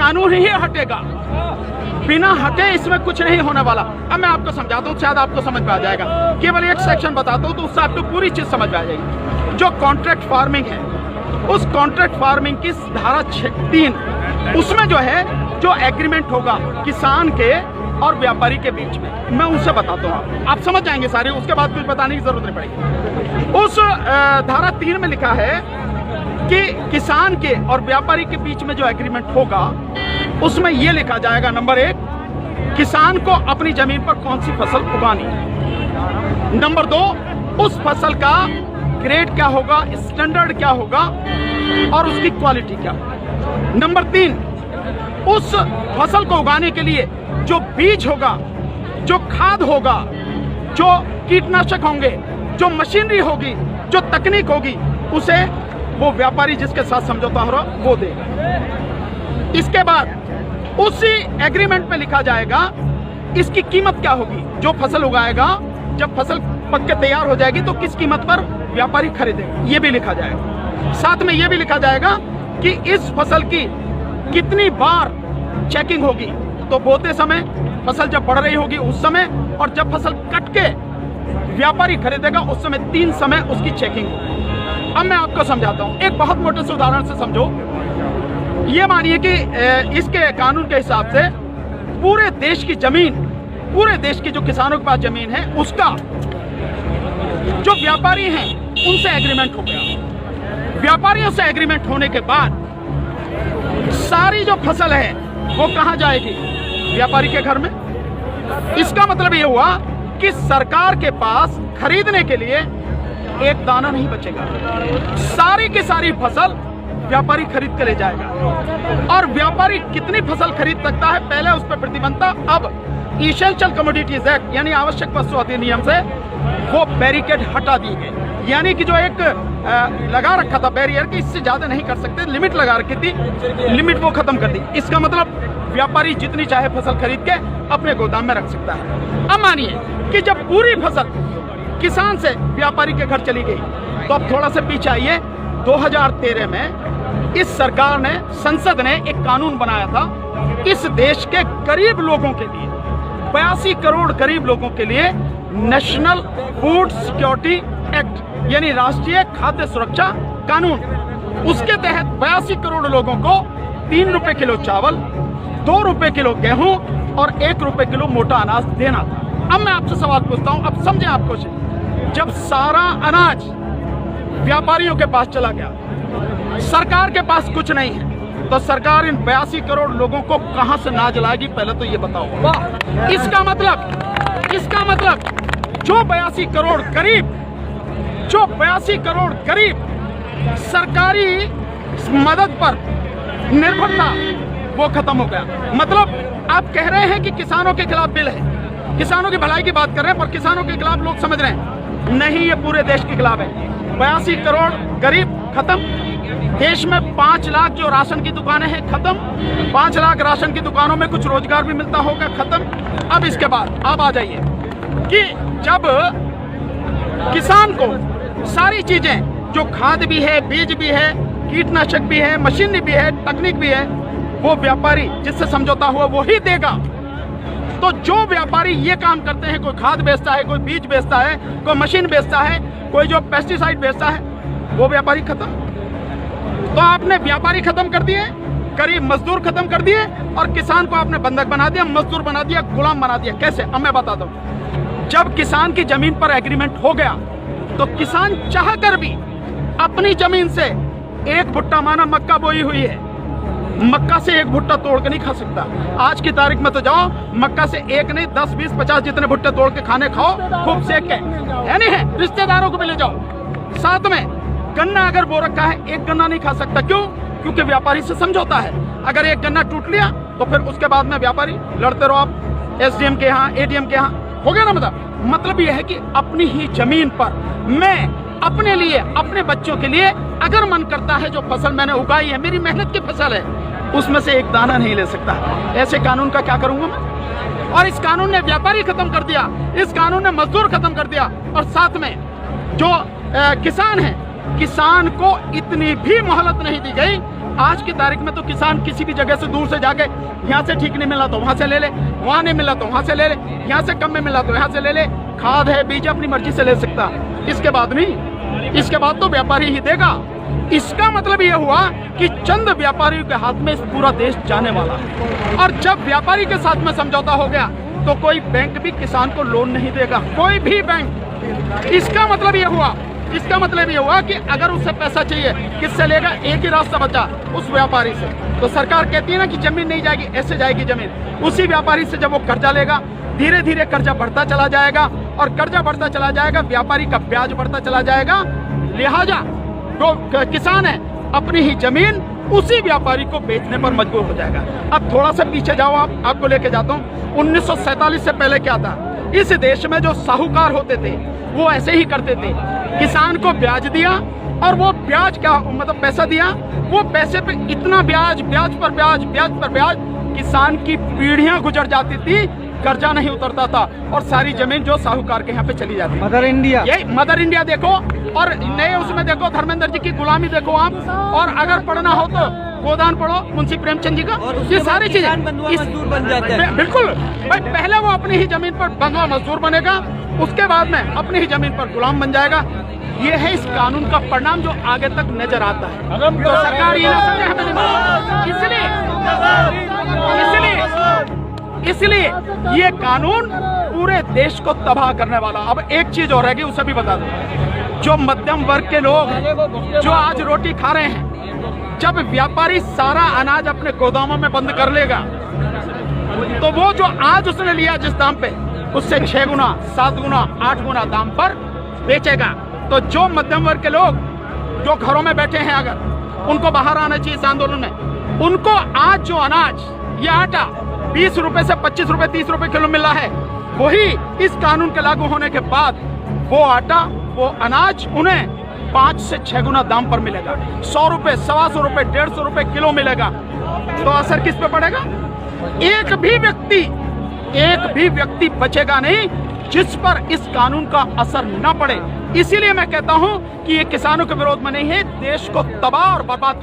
कानून ही हटेगा, बिना हटे इसमें कुछ नहीं होने वाला। अब मैं आपको समझाता हूँ, शायद आपको समझ में आ जाएगा। केवल एक सेक्शन बताता हूँ तो उससे आपको पूरी चीज समझ में आ जाएगी। जो कॉन्ट्रैक्ट फार्मिंग है, उस कॉन्ट्रैक्ट फार्मिंग की धारा 3, उसमें जो है जो एग्रीमेंट होगा किसान के और व्यापारी के बीच में, मैं उनसे बताता हूँ, आप समझ जाएंगे सारे, उसके बाद कुछ बताने की जरूरत नहीं पड़ेगी। उस धारा 3 में लिखा है कि किसान के और व्यापारी के बीच में जो एग्रीमेंट होगा उसमें यह लिखा जाएगा, नंबर 1, किसान को अपनी जमीन पर कौन सी फसल उगानी है। नंबर 2, उस फसल का ग्रेड क्या होगा, स्टैंडर्ड क्या होगा और उसकी क्वालिटी क्या होगा। नंबर 3, उस फसल को उगाने के लिए जो बीज होगा, जो खाद होगा, जो कीटनाशक होंगे, जो मशीनरी होगी, जो तकनीक होगी, उसे वो व्यापारी जिसके साथ समझौता हो रहा वो देगा। इसके बाद उसी एग्रीमेंट में लिखा जाएगा इसकी कीमत क्या होगी। जो फसल उगाएगा, जब फसल पक के तैयार हो जाएगी तो किस कीमत पर व्यापारी खरीदेगा, ये भी लिखा जाएगा। साथ में ये भी लिखा जाएगा कि इस फसल की कितनी बार चेकिंग होगी, तो बोते समय, फसल जब बढ़ रही होगी उस समय, और जब फसल कट के व्यापारी खरीदेगा उस समय 3 समय उसकी चेकिंग होगी। अब मैं आपको समझाता हूं, एक बहुत मोटे से उदाहरण से समझो। ये मानिए कि इसके कानून के हिसाब से पूरे देश की जमीन, पूरे देश की जो किसानों के पास जमीन है, उसका जो व्यापारी हैं उनसे एग्रीमेंट हो गया। व्यापारियों से एग्रीमेंट होने के बाद सारी जो फसल है वो कहां जाएगी, व्यापारी के घर में। इसका मतलब ये हुआ कि सरकार के पास खरीदने के लिए एक दाना नहीं बचेगा, सारी की सारी फसल व्यापारी खरीद के ले जाएगा। और व्यापारी कितनी फसल खरीद सकता है, पहले उस पर प्रतिबंध था, अब इसेंशियल कमोडिटीज एक्ट यानी आवश्यक वस्तु अधिनियम से वो बैरिकेड हटा दी गई। यानी कि जो एक लगा रखा था बैरियर कि इससे ज्यादा नहीं कर सकते, लिमिट लगा रखी थी, लिमिट वो खत्म कर दी। इसका मतलब व्यापारी जितनी चाहे फसल खरीद के अपने गोदाम में रख सकता है। अब मानिए कि जब पूरी फसल किसान से व्यापारी के घर चली गई, तो अब थोड़ा सा पीछे आइए, 2013 में इस सरकार ने, संसद ने एक कानून बनाया था इस देश के गरीब लोगों के लिए, 82 करोड़ गरीब लोगों के लिए नेशनल फूड सिक्योरिटी एक्ट यानी राष्ट्रीय खाद्य सुरक्षा कानून। उसके तहत 82 करोड़ लोगों को 3 रुपए किलो चावल, 2 रुपए किलो गेहूं और 1 रुपए किलो मोटा अनाज देना था। अब मैं आपसे सवाल पूछता हूं, अब समझे आप कुछ। जब सारा अनाज व्यापारियों के पास चला गया, सरकार के पास कुछ नहीं है, तो सरकार इन 82 करोड़ लोगों को कहां से नाज लाएगी, पहले तो ये बताओ। इसका मतलब जो 82 करोड़ गरीब सरकारी मदद पर निर्भर था, वो खत्म हो गया। मतलब आप कह रहे हैं कि किसानों के खिलाफ बिल है, किसानों की भलाई की बात कर रहे हैं, पर किसानों के खिलाफ लोग समझ रहे हैं नहीं, ये पूरे देश के खिलाफ है। 82 करोड़ गरीब खत्म, देश में 5 लाख जो राशन की दुकानें हैं खत्म, 5 लाख राशन की दुकानों में कुछ रोजगार भी मिलता होगा खत्म। अब इसके बाद आप आ जाइए कि जब किसान को सारी चीजें, जो खाद भी है, बीज भी है, कीटनाशक भी है, मशीनरी भी है, तकनीक भी है, वो व्यापारी जिससे समझौता हुआ वो ही देगा। तो जो व्यापारी ये काम करते हैं, कोई खाद बेचता है, कोई बीज बेचता है, कोई मशीन बेचता है, कोई जो पेस्टिसाइड बेचता है, वो व्यापारी खत्म। तो आपने व्यापारी खत्म कर दिए, गरीब मजदूर खत्म कर दिए, और किसान को आपने बंधक बना दिया, मजदूर बना दिया, गुलाम बना दिया। कैसे? अब मैं बताता हूँ। जब किसान की जमीन पर एग्रीमेंट हो गया, तो किसान चाह कर भी अपनी जमीन से एक भुट्टा, माना मक्का बोई हुई है, मक्का से एक भुट्टा तोड़ के नहीं खा सकता। आज की तारीख में तो जाओ, मक्का से एक नहीं 10, 20, 50 जितने भुट्टे तोड़ के खाने खाओ, खूब सेक के, है नहीं है, रिश्तेदारों को भी ले जाओ। साथ में गन्ना अगर बो रखा है, एक गन्ना नहीं खा सकता। क्यों? क्योंकि व्यापारी से समझौता है। अगर एक गन्ना टूट लिया तो फिर उसके बाद में व्यापारी लड़ते रहो आप, एसडीएम के यहाँ, एडीएम के यहाँ, हो गया ना। मतलब यह है कि अपनी ही जमीन पर मैं अपने लिए, अपने बच्चों के लिए अगर मन करता है, जो फसल मैंने उगाई है, मेरी मेहनत की फसल है, उसमें से एक दाना नहीं ले सकता। ऐसे कानून का क्या करूंगा मैं? और इस कानून ने व्यापारी खत्म कर दिया, इस कानून ने मजदूर खत्म कर दिया, और साथ में जो किसान है, किसान को इतनी भी मोहलत नहीं दी गई आज की तारीख में तो किसान किसी भी जगह से दूर से जाके यहाँ से ठीक नहीं मिला तो वहां से ले ले, वहां नहीं मिला तो वहां से ले ले, यहाँ से कम में मिला तो यहाँ से ले ले। खाद है, बीज अपनी मर्जी से ले सकता, इसके बाद नहीं, इसके बाद तो व्यापारी ही देगा। इसका मतलब यह हुआ कि चंद व्यापारियों के हाथ में पूरा देश जाने वाला। और जब व्यापारी के साथ में समझौता हो गया तो कोई बैंक भी किसान को लोन नहीं देगा, कोई भी बैंक। इसका मतलब यह हुआ कि अगर उसे पैसा चाहिए किससे लेगा? एक ही रास्ता बचा, उस व्यापारी से। तो सरकार कहती है ना कि जमीन नहीं जाएगी, ऐसे जाएगी जमीन। उसी व्यापारी से जब वो कर्जा लेगा, धीरे धीरे कर्जा बढ़ता चला जाएगा, और कर्जा बढ़ता चला जाएगा, व्यापारी का ब्याज बढ़ता चला जाएगा। लिहाजा जो किसान है अपनी ही जमीन उसी व्यापारी को बेचने पर मजबूर हो जाएगा। अब थोड़ा सा पीछे जाओ, आपको लेके जाता हूँ। 1947 से पहले क्या था? इस देश में जो साहूकार होते थे वो ऐसे ही करते थे, किसान को ब्याज दिया और वो ब्याज क्या मतलब पैसा दिया, वो पैसे पे इतना ब्याज, ब्याज पर ब्याज, ब्याज पर ब्याज, किसान की पीढ़ियां गुजर जाती थी, कर्जा नहीं उतरता था और सारी जमीन जो साहूकार के यहाँ पे चली जाती। मदर इंडिया, ये मदर इंडिया देखो, और नए उसमें देखो धर्मेंद्र जी की गुलामी देखो आप, और अगर पढ़ना हो तो गोदान पढ़ो मुंशी प्रेमचंद जी का। ये सारी चीजें मजदूर बन जाते हैं। बिल्कुल भाई, पहले वो अपनी ही जमीन पर बंधुआ मजदूर बनेगा, उसके बाद में अपनी ही जमीन पर गुलाम बन जाएगा। ये है इस कानून का परिणाम जो आगे तक नजर आता है। तो सरकार ये ना समझे हमें नहीं मालूम, इसलिए ये कानून पूरे देश को तबाह करने वाला। अब एक चीज और रहेगी, उसे भी बता दो। जो मध्यम वर्ग के लोग जो आज रोटी खा रहे हैं, जब व्यापारी सारा अनाज अपने गोदामों में बंद कर लेगा तो वो जो आज उसने लिया जिस दाम पे, उससे 6 गुना, 7 गुना, 8 गुना दाम पर बेचेगा। तो जो मध्यम वर्ग के लोग जो घरों में बैठे हैं, अगर उनको बाहर आना चाहिए इस आंदोलन में, उनको आज जो अनाज, ये आटा 20 रुपए से 25 रुपए, 30 रुपए किलो मिल रहा है, वही इस कानून के लागू होने के बाद वो आटा, वो अनाज उन्हें 5 से 6 गुना दाम पर मिलेगा। 100 रुपए, 125 रुपए, 150 रुपए किलो मिलेगा। तो असर किस पे पड़ेगा? एक भी व्यक्ति बचेगा नहीं जिस पर इस कानून का असर न पड़े। इसीलिए मैं कहता हूं कि ये किसानों के विरोध में नहीं है, देश को तबाह और बर्बाद